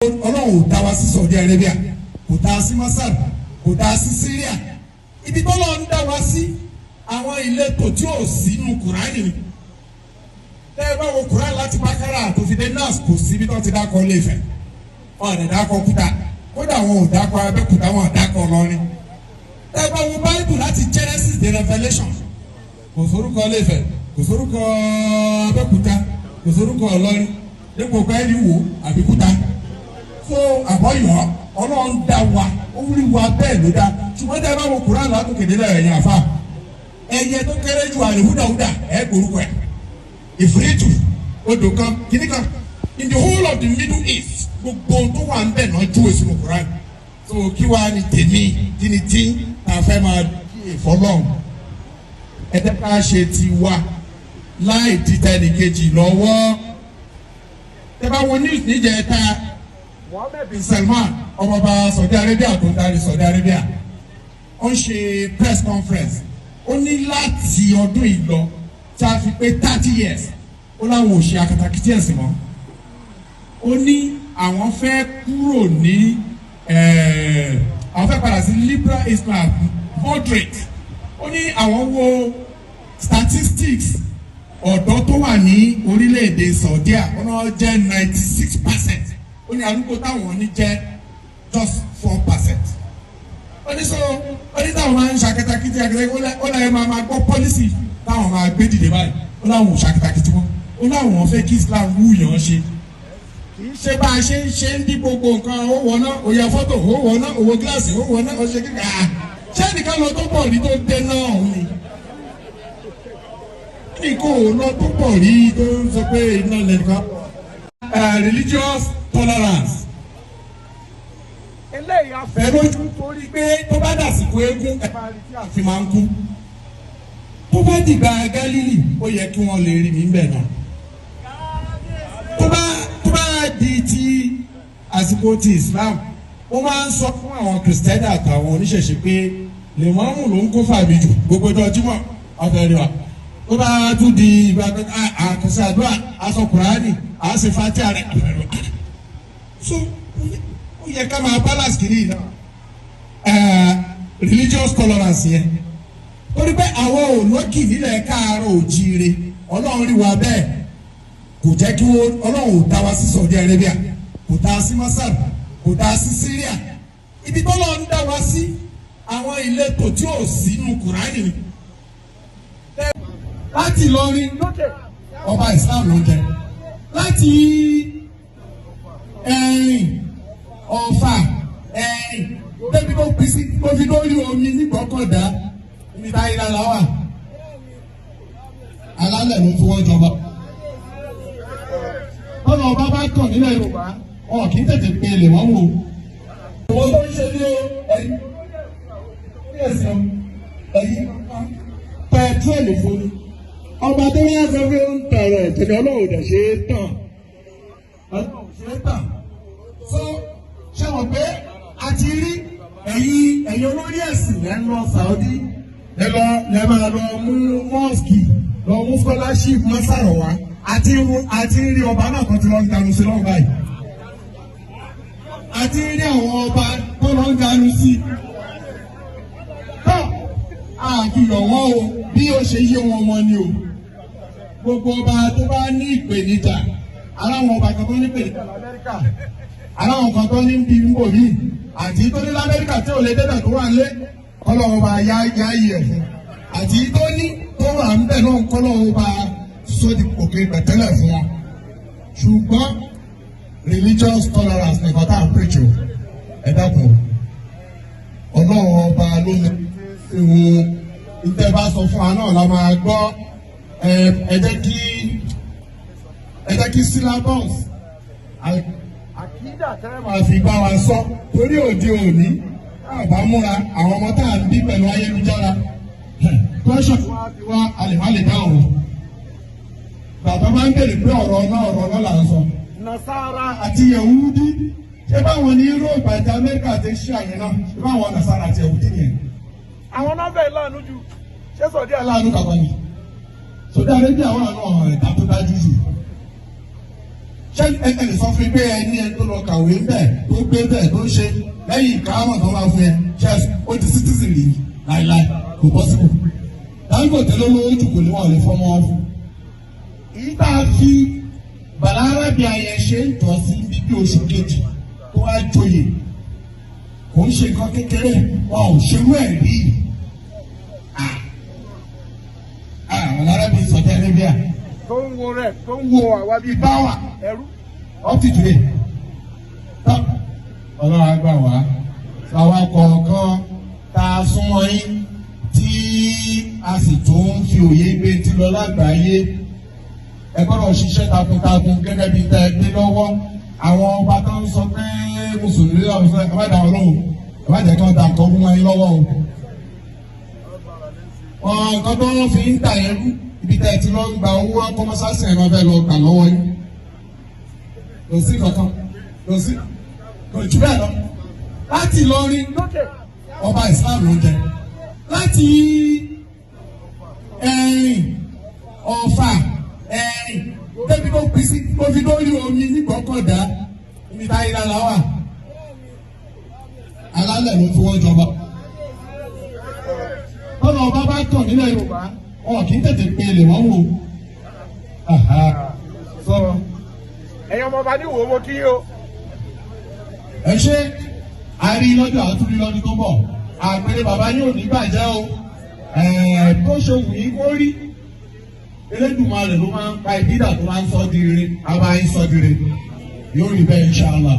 Ọlọ́run dá wa sí Saudi Arabia, kò dá sí Masar, kò dá sí Syria. Ibi tó lọ ń dá wa sí àwọn ìletò tí ò sí nínú Kùránì ni. Tẹ́ ẹ bá wo Kùránì láti Bákárà tó fi dé Nas kò sí ibi tó ti dákọ̀ Ilé-Ifẹ̀. Wọ́n ò dákọ̀ Kúta. Kódà wọn ò dákọ̀ Abẹ́òkúta, wọn ò dákọ̀ Ìlọrin. Tẹ́ ẹ bá wo Bible láti Genesis to Revelation. Kò sórúkọ Ilé-Ifẹ̀, kò sórúkọ Abẹ́òkúta, kò sórúkọ Ìlọrin. Dípò pé ẹni wò àbí Kúta. So àbọ̀yọ̀ Ọlọ́run dá wa, ó rí wa bẹ́ẹ̀ ló dá. Ṣùgbọ́n tẹ́ ẹ bá wo Kùránì látòkè délẹ̀ ẹ̀yìn àfa. Ẹyẹ tó kéré ju àlèhúdàhúdà ẹ̀ gbórúkọ ẹ̀. Ìfúrítù odò kan kìíní kan in the whole of the Middle East gbogbo tó wà ń bẹ̀ náà ju èsì Kùránì. So kí wàá ní tèmi kí ni tí a fẹ́ máa fọlọ́run. Ẹ jẹ́ ká ṣe ti wa láì dìtẹ̀ nìkejì lọ́wọ́. Tẹ́ bá wo news níjẹta. Mohammed bin Salman ọmọọba Saudi Arabia tó ń darí Saudi Arabia ó ń ṣe press conference ó ní láti ọdún yìí lọ tí a fi pé 30 years ó láwọn ò ṣe akatakítí ẹ̀sìn mọ́ ó ní àwọn fẹ́ kúrò ní àwọn fẹ́ padà sí liberal Islam moderate ó ní àwọn wo statistics ọ̀dọ́ tó wà ní orílẹ̀-èdè Saudi ó náà jẹ́ 96%. Ó ní arúgbó táwọn ní jẹ́ just 4%. Ó ní táwọn máa ń ṣàkẹ́tàkìtì àgbẹ̀rẹ̀ ó láyé máa gbọ́ pọ́lísì táwọn máa gbé dìde báyìí ó láwọn ò ṣàkẹ́tàkìtì wọn ó láwọn fẹ́ kí Islam wúyàn ṣe. Kì í ṣe bá a ṣe ń dí gbogbo nǹkan ó wọná ó ya fọ́tò ó wọná owó gíláàsì ó wọná ó ṣe kíkà ṣé nìkan lọ tó pọ̀ rí tó dé náà òun ni. Nìkan ò lọ tó pọ̀ rí tó ń sọ pé iná lẹ́nìkan. Religious tolerance. Eléyìí afẹ́ lójú torí pé tó bá dàsìkò eégún ẹ̀fà tí a fi máa ń kú. Tó bá dìgbà Gálílì ó yẹ kí wọ́n lè rí mi ń bẹ̀ náà. Tó bá di ti àsìkò ti Islam ó máa ń sọ fún àwọn Kìrìsìtẹ́nì àtàwọn oníṣẹ̀ṣe pé lèmọ́mù ló ń kó fàmì jù gbogbo ọjọ́ Jímọ̀ ọ̀fẹ́ rí wa. Tó bá tún di ìgbà àkànṣe àdúrà aṣọ Kùránì àṣẹ fati àrẹ àfẹrẹ so ó yẹ ká máa balance kiri náà religious tolerance yẹn torí pé àwọn olókì nílẹ̀ káàárọ̀ òjíire Ọlọ́run rí wa bẹ́ẹ̀ kò jẹ́ kí Ọlọ́run ò dá wa sí Saudi Arabia kò dá sí Masar kò dá sí Syria ibi tó lọ ń dá wa sí àwọn ìletò tí ò sí nínú Kùránì ni láti Ìlọrin ọba Islam ló ń jẹ láti Ọ̀fà débi tó bí sí tó fi lórí omi nígbọ́kọ̀dá níbi táyé lára wà alálẹ̀ ló fi wọ́n jọba. Tọ́lá ọba bá kàn nílẹ̀ Yorùbá wọn kì í tètè pe lè wọ́n wò. Ìwọ tó ń ṣe ní ẹ̀yìn pẹ̀trólì fún mi. Ọba tó yá sọ pé ó ń tọrọ ìtẹ̀lé Ọlọ́run dẹ̀ ṣe é tàn. Ọlọ́run ṣe é tàn. So ṣé wọ́n pé a ti rí ẹ̀yin olórí ẹ̀sìn lẹ́ ń lọ Saudi lẹ́ máa lọ mú mọ́ọ̀sì lọ mú scholarship mọ́sàrọ̀ wá àti rí ọba náà kan ti lọ ń dànù sí lọ́wọ́ báyìí. Àti rí àwọn ọba tó lọ ń dànù sí. Àkìyọ̀ wọ́n o bí ó ṣe yé wọn mọ́ ni o. Gbogbo ọba tó bá ní ìpèníjà aláwọn ọba kan tó ní ìpèníjà l'Amẹ́ríkà aláwọn kan tó ní bí ń bò mí àti tó ní l'Amẹ́ríkà tí ò lè dẹ́dà tó wà lé kọ́lọ́wọ́ bá yá yí ẹ̀ fún àti tó ní tó wà ń bẹ̀ náà kọ́lọ́wọ́ bá sódì òkè pẹ̀tẹ́lẹ̀ fún wọn. Ṣùgbọ́n religious tolerance nìkan tá à ń pèjọ ẹ dákun Ọlọ́run ọba ló ní ìwò ìtẹ́ bá sọ fún wa náà la máa gbọ́ ẹ jẹ́ kí syllabus àkídà tẹ́lẹ̀ máa fi bá wa sọ torí òde òní àbá múra àwọn ọmọ tá à ń bí pẹ̀lú ayélujára question wa ti wá àlèmálè dáhùn bàbá máa ń bèrè pé ọ̀rọ̀ náà là ń sọ. Nasara àti Yahudi ṣé báwọn ní Europe àti Amẹ́ríkà ti ṣe àyè náà ṣé báwọn Nasara àti Yahudi nìyẹn. Àwọn nọ́mbà ìlànà jù ṣé Saudi aláàánú kàwá ni Saudi Arabia wà náà ẹ̀ka tó dájú jù ṣé ẹnì sọ fún mi pé ẹni ẹni tó lọ kàwé bẹ́ẹ̀ tó gbé bẹ́ẹ̀ tó ṣe lẹ́yìn ìkáwọ́ tó máa fún ẹ ṣe ó di citizen rí láìláì kò possible. Dangote ló lówó jù kò ní wọn lè fọmọ wọn fún. Èyí tá a fi bàlára bí ayẹ ṣe ń tọ́ sí bíbí oṣù kejì tó wá joyè kò ń ṣe nǹkan kékeré wọn ò ṣerú ẹ̀ rí. Bàlára bí sọ̀tẹ́ ẹni bí a. Tó ń wo rẹ̀ tó ń wo àwa bíi báwa ẹrú. ọ́fíìsì rẹ̀ tán ọlọ́run àgbà wá àwa kọ̀ọ̀kan tá a súnmọ́ yín tí a sì tún fi òye gbé tí lọ lágbàáyé ẹ gbọ́dọ̀ ṣiṣẹ́ takuntakun gẹ́gẹ́ bí tẹ́ ẹ gbé lọ́wọ́ àwọn ọba tó ń sọ pé mùsùlùmí lọ́wọ́ fún ẹ má dà ọ́ lóhùn ẹ má jẹ́ kí wọ́n da nǹkan ọdún wọn yín lọ́wọ́ o. Nǹkan tó ń fi ń tà yẹn rú ibi tẹ́ ẹ ti lọ ń gba owó akọ́mọ́sásì ẹ̀ máa fẹ́ lọ gbà lọ́wọ́ yín. Kò sí kankan kò sí kò jù bẹ́ẹ̀ lọ láti Ìlọrin ọba Islam ló ń jẹ láti Ẹ̀rìn Ọ̀fà Ẹ̀rìn débi tó pín sí tó fi lórí omi nígbọ́kọ̀dá ibi táyé lára wà alálẹ̀ ló fi wọ́n jọba. Tọ́lá ọba bá tàn nílẹ̀ Yorùbá wọn kì í tètè pe lè wọ́n wò. Sọ̀rọ̀. Ẹ̀yin ọmọ ọba ní wo mo kí o. Ẹ ṣe àárí lọ́jọ́ àtúrí lọ́dún tó bọ̀ àpẹẹrẹ bàbá yóò ní bàjẹ́ o bó ṣe wù yín kó rí Elédùmarè ló máa ń pa ìbídà tó máa ń sọ di ire a máa ń sọ di ire yóò rí bẹ́ẹ̀ inshallah.